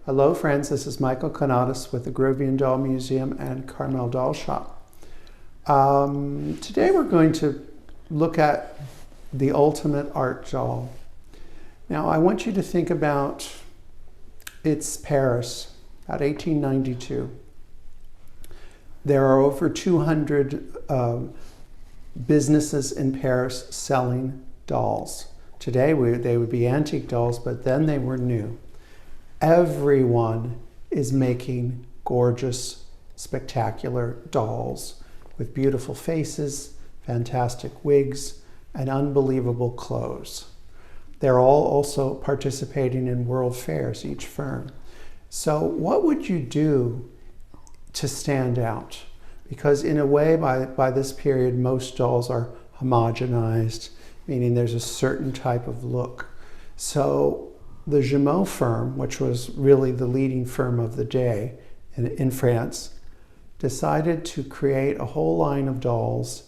Hello friends, this is Michael Conatus with the Grovian Doll Museum and Carmel Doll Shop. Today we're going to look at the ultimate art doll. Now I want you to think about it's Paris, about 1892. There are over 200 businesses in Paris selling dolls. Today they would be antique dolls, but then they were new. Everyone is making gorgeous, spectacular dolls with beautiful faces, fantastic wigs, and unbelievable clothes. They're all also participating in world fairs, each firm. So what would you do to stand out? Because in a way, by this period, most dolls are homogenized, meaning there's a certain type of look. So the Jumeau firm, which was really the leading firm of the day in France, decided to create a whole line of dolls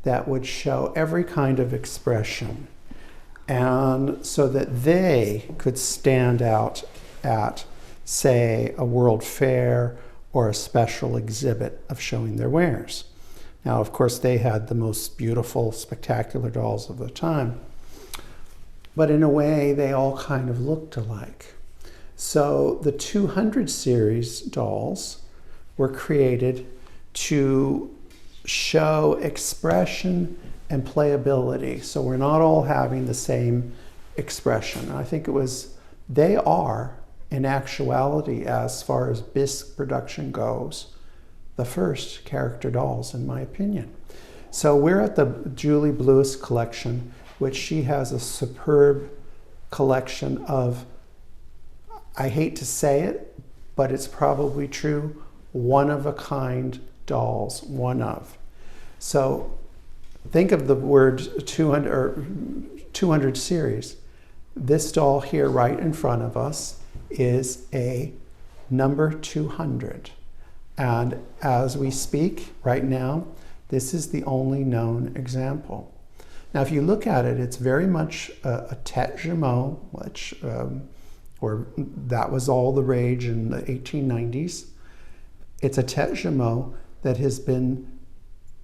that would show every kind of expression, and so that they could stand out at, say, a world fair or a special exhibit of showing their wares. Now, of course, they had the most beautiful, spectacular dolls of the time. But in a way, they all kind of looked alike. So the 200 series dolls were created to show expression and playability. So we're not all having the same expression. I think they are, in actuality, as far as bisque production goes, the first character dolls, in my opinion. So we're at the Julie Bluis collection, which she has a superb collection of, I hate to say it, but it's probably true, one-of-a-kind dolls, one of. So think of the word 200, or 200 series. This doll here right in front of us is a number 200. And as we speak right now, this is the only known example. Now, if you look at it, it's very much a tête Jumeau, which, or that was all the rage in the 1890s. It's a tête Jumeau that has been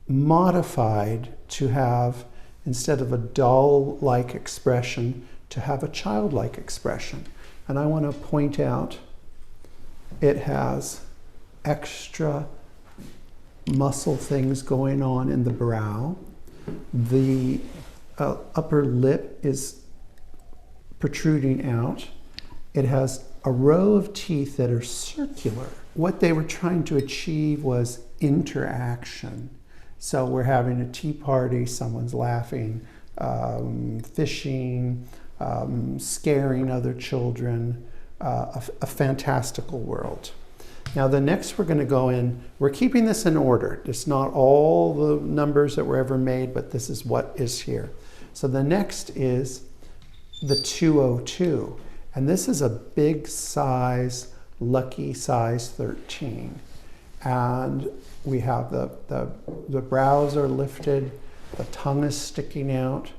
modified to have, instead of a doll-like expression, to have a childlike expression. And I want to point out, it has extra muscle things going on in the brow. The upper lip is protruding out. It has a row of teeth that are circular. What they were trying to achieve was interaction. So we're having a tea party, someone's laughing, fishing, scaring other children, a fantastical world. Now the next we're going to go in, we're keeping this in order. It's not all the numbers that were ever made, but this is what is here. So the next is the 202. And this is a big size, lucky size 13. And we have the brows are lifted, the tongue is sticking out,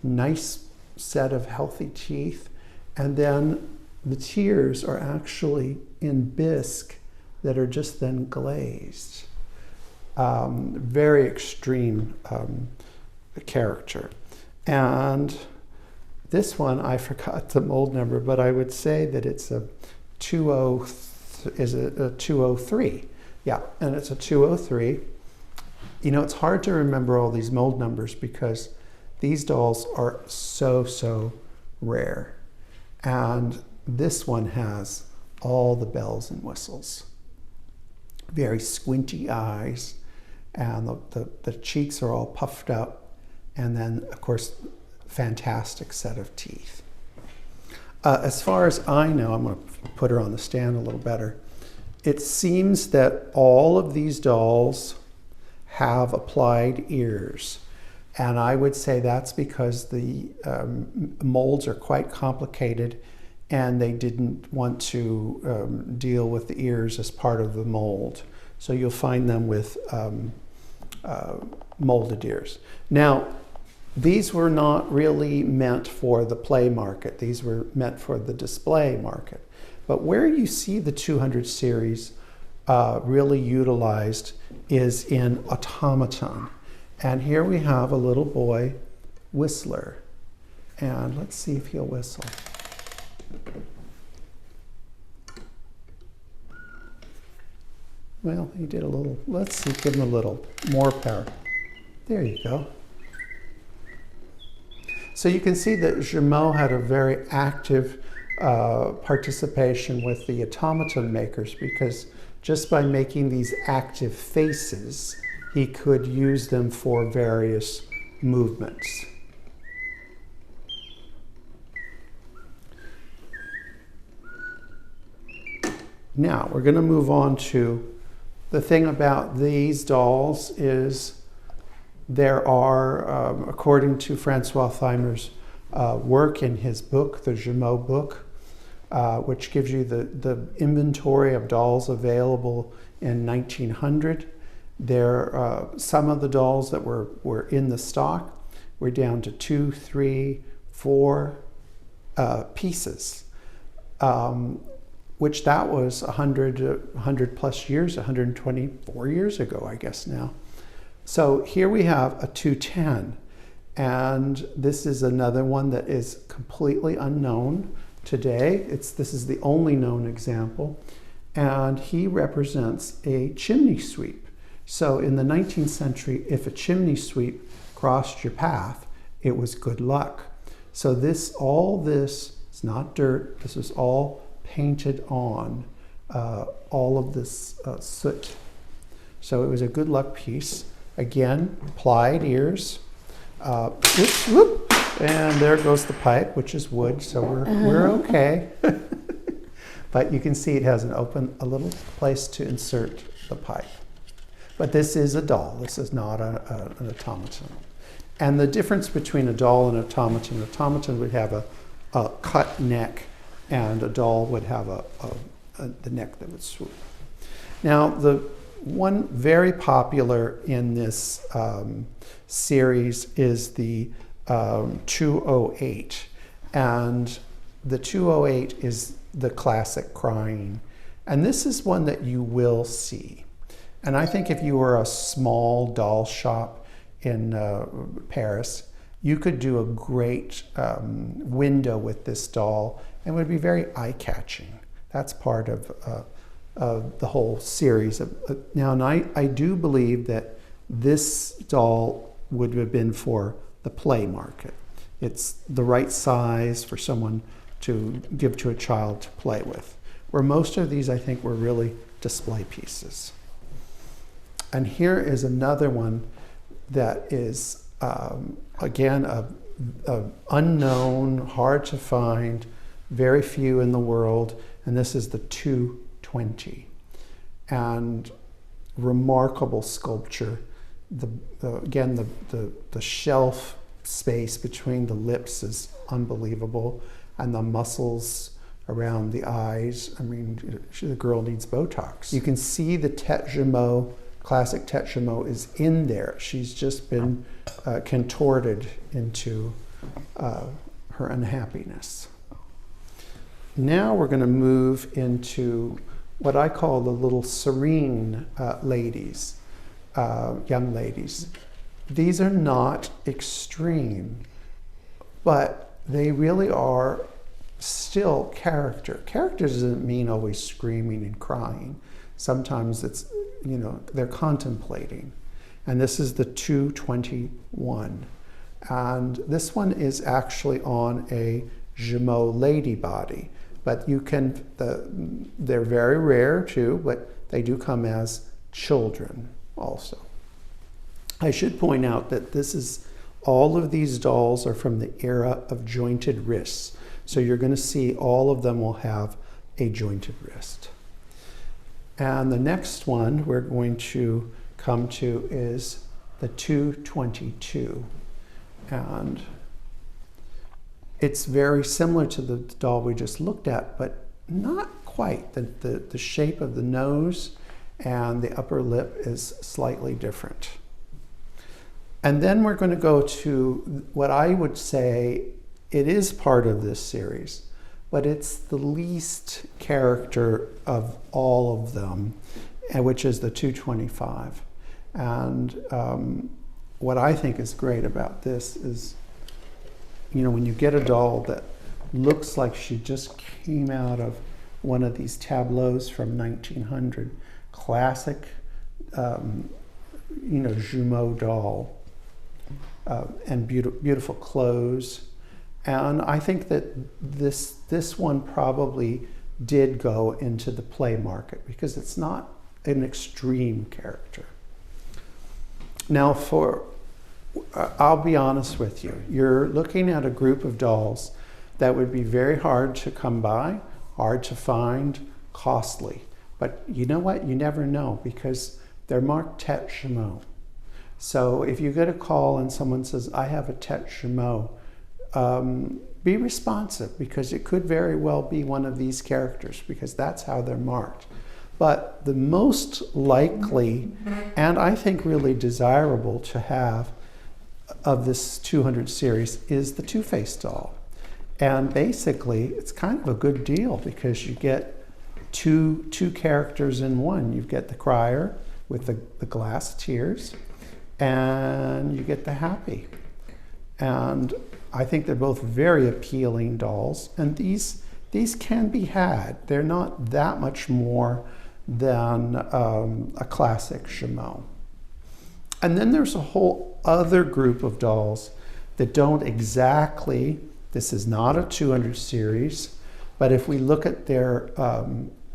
nice set of healthy teeth. And then the tears are actually in bisque that are just then glazed. Very extreme character. And this one, I forgot the mold number, but I would say that it's a 203. Yeah, and it's a 203. You know, it's hard to remember all these mold numbers because these dolls are so rare. And this one has all the bells and whistles. Very squinty eyes, and the cheeks are all puffed up, and then, of course, fantastic set of teeth. As far as I know, I'm going to put her on the stand a little better. It seems that all of these dolls have applied ears, and I would say that's because the molds are quite complicated, and they didn't want to deal with the ears as part of the mold. So you'll find them with molded ears. Now, these were not really meant for the play market. These were meant for the display market. But where you see the 200 series really utilized is in Automaton. And here we have a little boy, Whistler. And let's see if he'll whistle. Well, he did a little, let's see, give him a little more power. There you go. So you can see that Jumeau had a very active participation with the automaton makers, because just by making these active faces, he could use them for various movements. Now, we're going to move on to the thing about these dolls is there are, according to Francois Thymer's work in his book, the Jumeau book, which gives you the inventory of dolls available in 1900. There, some of the dolls that were in the stock were down to 2, 3, 4 pieces, which that was 100 plus years, 124 years ago, I guess now. So here we have a 210, and this is another one that is completely unknown today. This is the only known example, and he represents a chimney sweep. So in the 19th century, if a chimney sweep crossed your path, it was good luck. So all this is not dirt. This is all painted on, all of this soot. So it was a good luck piece. Again, plied ears. Whoop, whoop, and there goes the pipe, which is wood, so we're okay. But you can see it has a little place to insert the pipe. But this is a doll. This is not an automaton. And the difference between a doll and an automaton would have a cut neck, and a doll would have the neck that would swoop. Now, the one very popular in this series is the 208. And the 208 is the classic crying. And this is one that you will see. And I think if you were a small doll shop in Paris, you could do a great window with this doll, and it would be very eye-catching. That's part of the whole series. Now, and I do believe that this doll would have been for the play market. It's the right size for someone to give to a child to play with, where most of these, I think, were really display pieces. And here is another one that is, again, a unknown, hard to find, very few in the world, and this is the 220. And remarkable sculpture. Again, the shelf space between the lips is unbelievable, and the muscles around the eyes. I mean, the girl needs Botox. You can see the Tête Jumeau, classic Tête Jumeau is in there. She's just been contorted into her unhappiness. Now we're going to move into what I call the little serene ladies, young ladies. These are not extreme, but they really are still character. Character doesn't mean always screaming and crying. Sometimes it's, they're contemplating. And this is the 221. And this one is actually on a Jumeau lady body. But they're very rare too, but they do come as children also. I should point out that all of these dolls are from the era of jointed wrists. So you're going to see all of them will have a jointed wrist. And the next one we're going to come to is the 222. And it's very similar to the doll we just looked at, but not quite. The shape of the nose and the upper lip is slightly different. And then we're going to go to what I would say it is part of this series, but it's the least character of all of them, which is the 225. And what I think is great about this is, you know, when you get a doll that looks like she just came out of one of these tableaus from 1900, classic, you know, Jumeau doll, and beautiful clothes. And I think that this one probably did go into the play market because it's not an extreme character. Now I'll be honest with you, you're looking at a group of dolls that would be very hard to come by, hard to find, costly. But you know what? You never know because they're marked Tête Jumeau. So if you get a call and someone says, I have a Tête Jumeau, be responsive because it could very well be one of these characters because that's how they're marked. But the most likely, and I think really desirable to have of this 200 series is the Two-Faced doll. And basically, it's kind of a good deal because you get two characters in one. You get the crier with the glass tears, and you get the happy. And I think they're both very appealing dolls. And these can be had. They're not that much more than a classic Jumeau. And then there's a whole other group of dolls that don't exactly, this is not a 200 series, but if we look at their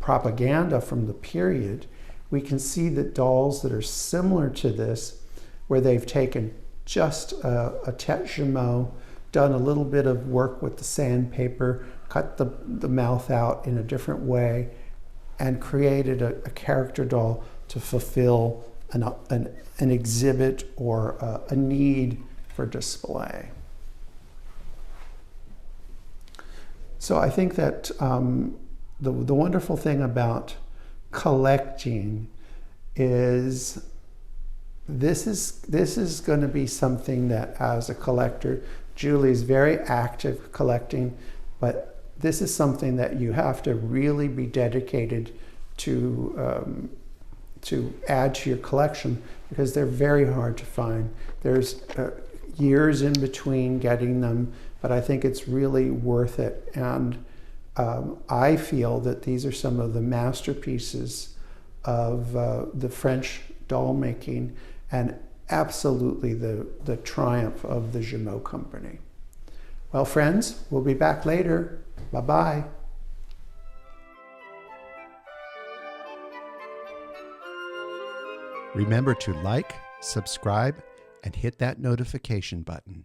propaganda from the period, we can see that dolls that are similar to this, where they've taken just a Tête Jumeau, done a little bit of work with the sandpaper, cut the mouth out in a different way, and created a character doll to fulfill an exhibit or a need for display. So I think that the wonderful thing about collecting is this is going to be something that, as a collector, Julie's very active collecting, but this is something that you have to really be dedicated to add to your collection because they're very hard to find. There's years in between getting them, but I think it's really worth it. And I feel that these are some of the masterpieces of the French doll making and absolutely the triumph of the Jumeau company. Well, friends, we'll be back later. Bye-bye. Remember to like, subscribe, and hit that notification button.